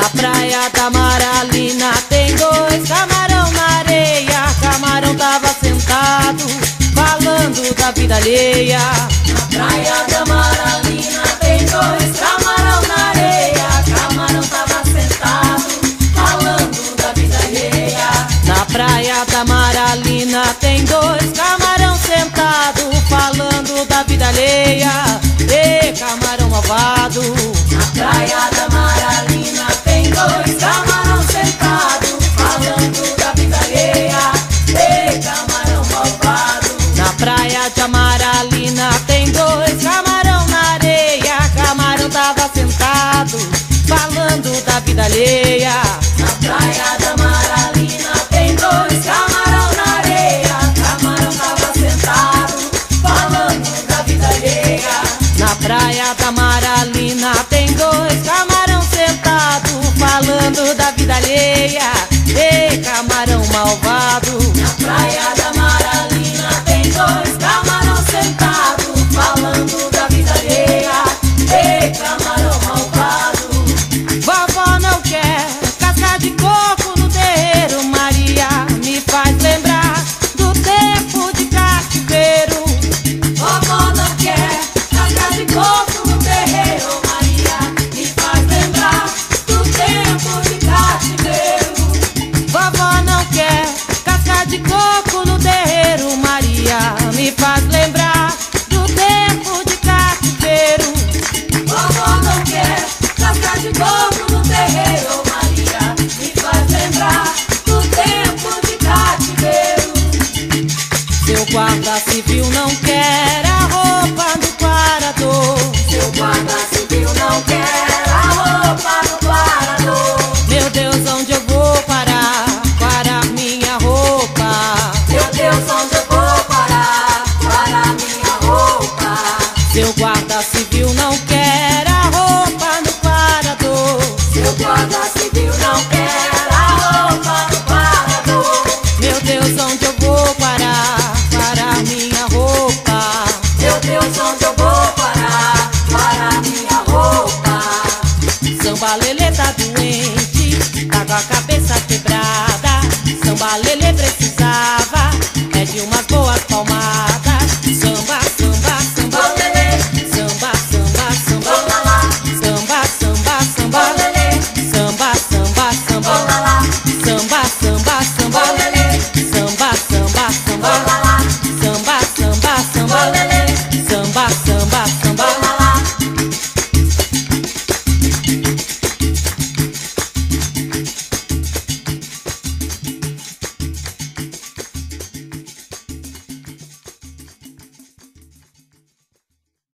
Na praia da Maralina tem dois camarão na areia. Camarão tava sentado falando da vida alheia. Na praia da Maralina tem dois camarão na areia. Camarão tava sentado falando da vida alheia. Na praia da Maralina tem dois camarão sentado falando da vida alheia. Ê, camarão malvado. Na praia da Maralina tem dois camarão sentado falando da vida alheia. Ê, camarão malvado. Na praia de Maralina tem dois camarão na areia. Camarão tava sentado falando da vida alheia. Na praia da Maralina tem dois camarão na areia. Camarão tava sentado falando da vida alheia. Na praia da Maralina tem dois camarão sentado falando da vida alheia. Ei, camarão malvado. Na praia da Maralina tem dois camarão sentado falando da vida alheia. Ei, camarão malvado. Vovó não quer casca de coco no terreiro. Maria me faz lembrar do tempo de cativeiro. Vovó não quer casca de coco no terreiro. Maria me faz lembrar do tempo de cativeiro. Vovó não quer casca de coco no terreiro. Maria me faz lembrar do tempo de cativeiro. Vovó não quer casca de coco no terreiro. Maria me faz lembrar do tempo de cativeiro. Seu guarda civil não quer